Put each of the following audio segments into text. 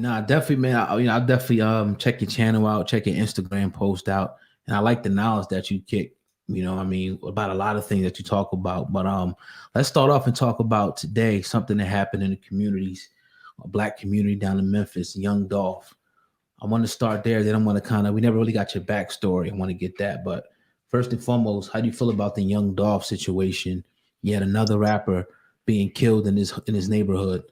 nah, definitely, man. I definitely check your channel out, check your Instagram post out, and I like the knowledge that you kick. About a lot of things that you talk about. But let's start off and talk about today something that happened in the communities, a black community down in Memphis, Young Dolph. I want to start there. Then I want to we never really got your backstory. I want to get that. But first and foremost, how do you feel about the Young Dolph situation? Yet another rapper being killed in his neighborhood.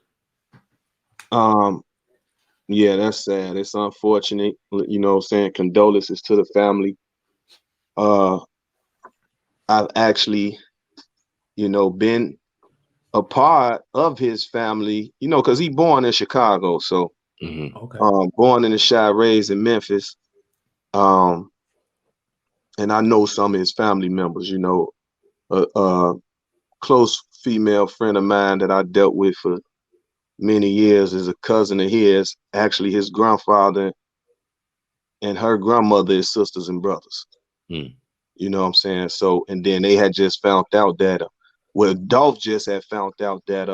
Yeah, that's sad. It's unfortunate. You know what I'm saying? Condolences to the family. I've actually, been a part of his family, because he born in Chicago. So Okay. Born in the Chi, raised in Memphis. And I know some of his family members, a close female friend of mine that I dealt with for many years is a cousin of his. Actually, his grandfather and her grandmother is sisters and brothers. You know what I'm saying? So, and then they had just found out that, Dolph just had found out that,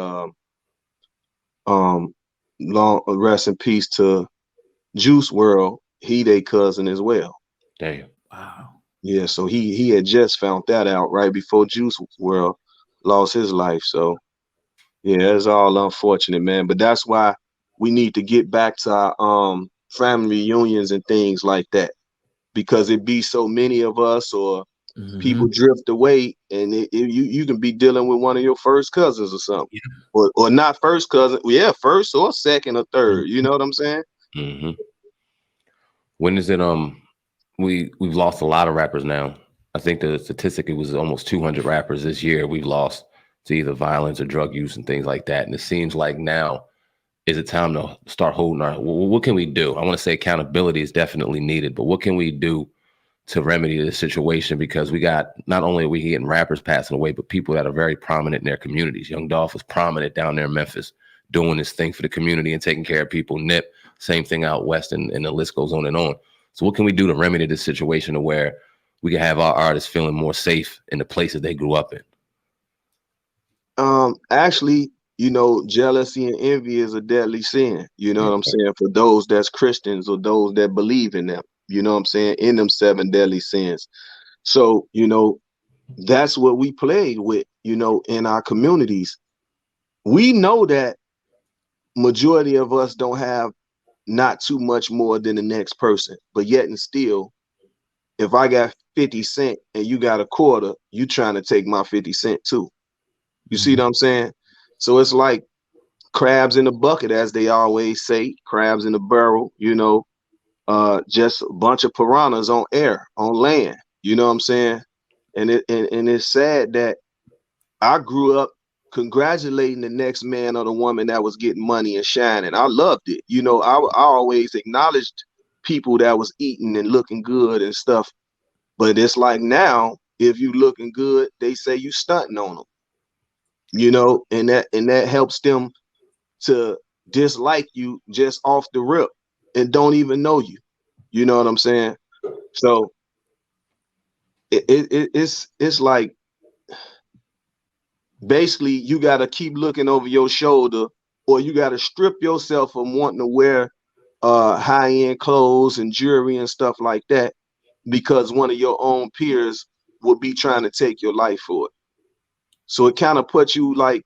long rest in peace to Juice WRLD, he they cousin as well. Damn. Wow. Yeah, so he had just found that out right before Juice WRLD lost his life. So yeah, it's all unfortunate, man. But that's why we need to get back to our family reunions and things like that, because it be so many of us, or people drift away, and you can be dealing with one of your first cousins or something, or not first cousin, first or second or third. You know what I'm saying? Mm-hmm. When is it? We've lost a lot of rappers now. I think the statistic, it was almost 200 rappers this year we've lost to either violence or drug use and things like that. And it seems like now is it time to start holding our. What can we do? I want to say accountability is definitely needed, but what can we do to remedy this situation? Because we got, not only are we getting rappers passing away, but people that are very prominent in their communities. Young Dolph was prominent down there in Memphis, doing his thing for the community and taking care of people. Nip, same thing out west, and the list goes on and on. So what can we do to remedy this situation to where we can have our artists feeling more safe in the places they grew up in? Actually, jealousy and envy is a deadly sin. You know what I'm saying? For those that's Christians or those that believe in them, you know what I'm saying? In them 7 deadly sins. So, that's what we played with, in our communities. We know that majority of us don't have not too much more than the next person, but yet and still, if I got 50 cents and you got a quarter, you trying to take my 50 cents too. You see what I'm saying? So it's like crabs in a bucket, as they always say, crabs in a barrel, just a bunch of piranhas on land. You know what I'm saying? And it's sad that I grew up congratulating the next man or the woman that was getting money and shining. I loved it. I always acknowledged people that was eating and looking good and stuff. But it's like now, if you looking good, they say you stunting on them. And that helps them to dislike you just off the rip and don't even know you. You know what I'm saying? So it's like, basically you got to keep looking over your shoulder, or you got to strip yourself from wanting to wear high-end clothes and jewelry and stuff like that, because one of your own peers will be trying to take your life for it. So it kind of puts you like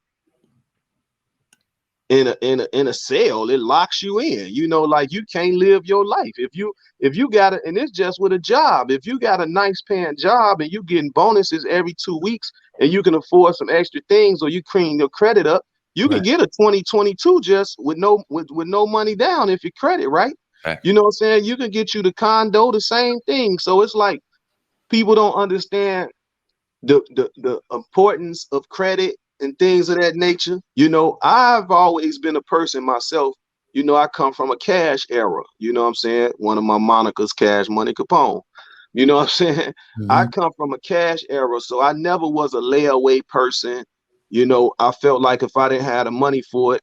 in a cell. It locks you in, like you can't live your life. If you got it, and it's just with a job. If you got a nice paying job and you getting bonuses every 2 weeks, and you can afford some extra things, or you clean your credit up, you can get a 2022 just with no money down if your credit right. You know what I'm saying? You can get you the condo, the same thing. So it's like people don't understand the importance of credit and things of that nature. I've always been a person myself. I come from a cash era. You know what I'm saying? One of my monikers, Cash Money Capone. You know what I'm saying? I come from a cash era, so I never was a layaway person. I felt like if I didn't have the money for it,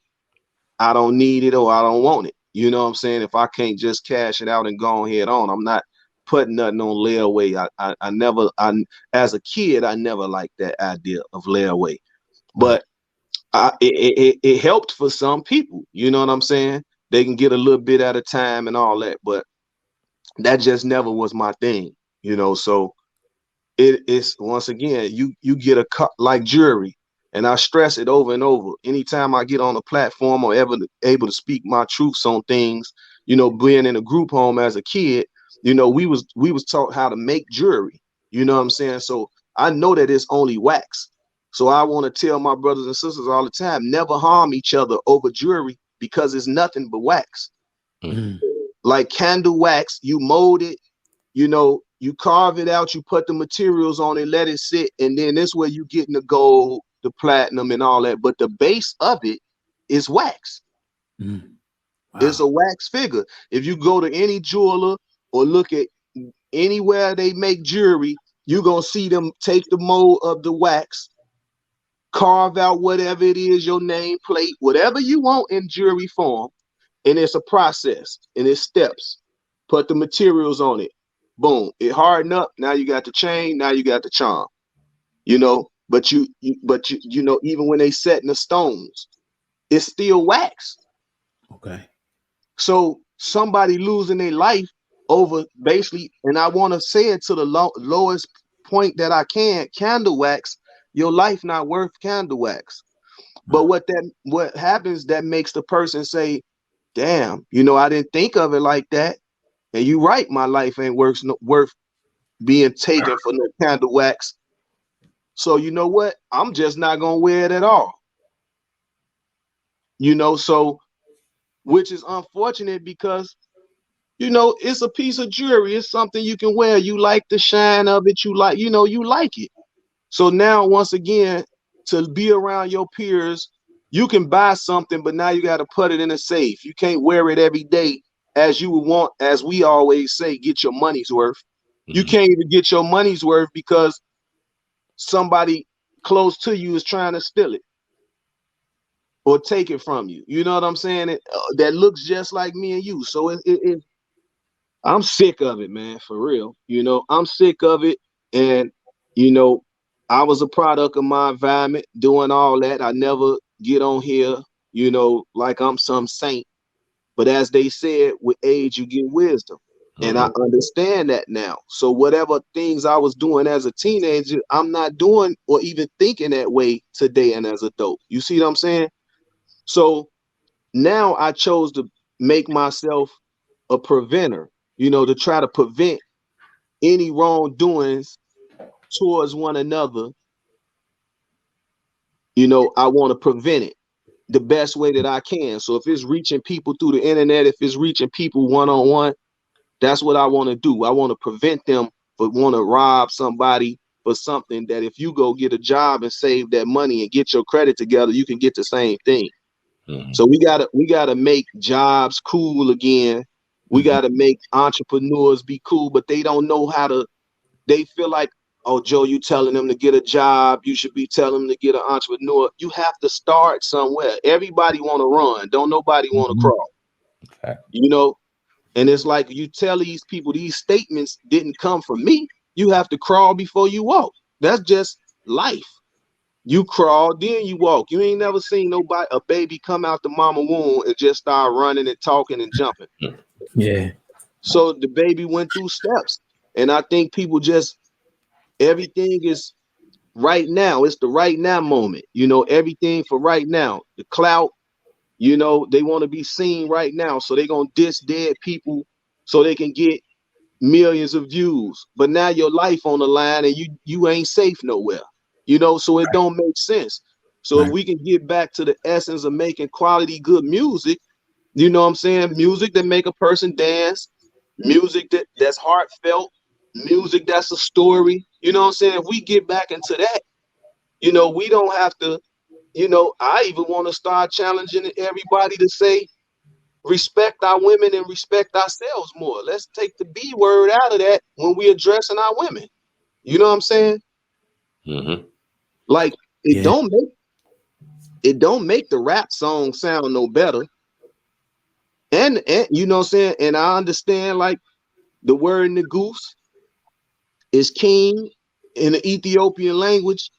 I don't need it or I don't want it. You know what I'm saying? If I can't just cash it out and go head on, I'm not putting nothing on layaway. I never, as a kid, I never liked that idea of layaway. But it helped for some people. You know what I'm saying? they can get a little bit at a time and all that, but that just never was my thing, so it's once again, you get like jury, and I stress it over and over. Anytime I get on a platform or ever able to speak my truths on things, being in a group home as a kid, we was taught how to make jewelry, you know what I'm saying? So I know that it's only wax. So I want to tell my brothers and sisters all the time, never harm each other over jewelry, because it's nothing but wax. Mm. Like candle wax, you mold it, you carve it out, you put the materials on it, let it sit, and then this way you getting the gold, the platinum, and all that. But the base of it is wax. Mm. Wow. It's a wax figure. If you go to any jeweler or look at anywhere they make jewelry, you're gonna see them take the mold of the wax, carve out whatever it is, your name plate, whatever you want in jewelry form, and it's a process and it's steps. Put the materials on it. Boom, it hardened up. Now you got the chain. Now you got the charm. But even when they set in the stones, it's still wax. Okay. So somebody losing their life over basically, and I want to say it to the lowest point that I can, candle wax. Your life not worth candle wax. But what happens that makes the person say, "Damn, I didn't think of it like that." And you right, my life ain't worth being taken for no candle wax. So you know what? I'm just not gonna wear it at all. So which is unfortunate because it's a piece of jewelry. It's something you can wear. You like the shine of it. You like it. So now once again, to be around your peers, you can buy something, but now you got to put it in a safe. You can't wear it every day as you would want, as we always say, get your money's worth. You can't even get your money's worth because somebody close to you is trying to steal it or take it from you. You know what I'm saying? That looks just like me and you. So I'm sick of it, man, for real. I'm sick of it. And, I was a product of my environment doing all that. I never get on here, like I'm some saint. But as they said, with age, you get wisdom. And I understand that now. So whatever things I was doing as a teenager, I'm not doing or even thinking that way today and as an adult. You see what I'm saying? So now I chose to make myself a preventer, to try to prevent any wrongdoings towards one another. I want to prevent it the best way that I can. So if it's reaching people through the internet, if it's reaching people one-on-one, that's what I want to do. I want to prevent them from want to rob somebody for something that if you go get a job and save that money and get your credit together, you can get the same thing. So we gotta make jobs cool again. We gotta make entrepreneurs be cool, but they don't know how to. They feel like, oh, Joe, you telling them to get a job. You should be telling them to get an entrepreneur. You have to start somewhere. Everybody want to run. Don't nobody want to crawl. Okay. And it's like you tell these people these statements didn't come from me. You have to crawl before you walk. That's just life. You crawl, then you walk. You ain't never seen a baby come out the mama womb and just start running and talking and jumping. Yeah. So the baby went through steps. And I think people everything is right now. It's the right now moment. Everything for right now. The clout, they want to be seen right now. So they're going to diss dead people so they can get millions of views. But now your life on the line and you ain't safe nowhere. So it don't make sense. So if we can get back to the essence of making quality, good music, you know what I'm saying? Music that make a person dance, music that's heartfelt, music that's a story. You know what I'm saying? If we get back into that, we don't have to, I even want to start challenging everybody to say, respect our women and respect ourselves more. Let's take the B word out of that when we're addressing our women. You know what I'm saying? Like it don't make the rap song sound no better. And you know what I'm saying? And I understand like the word Negus is king in the Ethiopian language.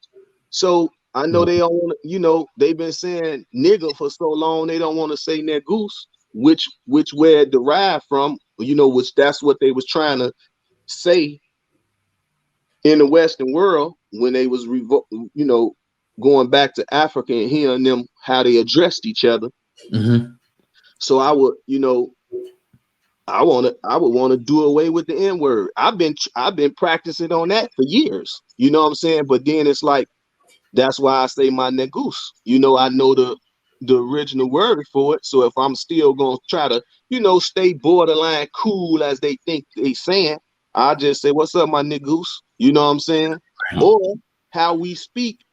So I know they don't want to, they've been saying nigga for so long, they don't want to say Negus. which where it derived from, which that's what they was trying to say in the Western world when they was going back to Africa and hearing them how they addressed each other. Mm-hmm. So I would, I would want to do away with the N-word. I've been practicing on that for years. You know what I'm saying? But then it's like, that's why I say my negus. I know the original word for it. So if I'm still gonna try to, stay borderline cool as they think they saying, I just say, what's up, my negus? You know what I'm saying? Right. Or how we speak,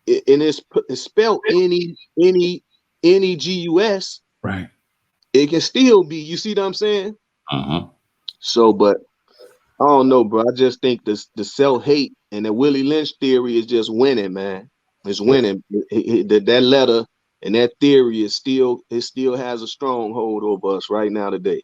and it's spelled N-E-G-U-S. Right. It can still be, you see what I'm saying? Uh-huh. So, but I don't know, bro. I just think the self-hate and the Willie Lynch theory is just winning, man. It's winning. That letter and that theory it still has a stronghold over us right now today.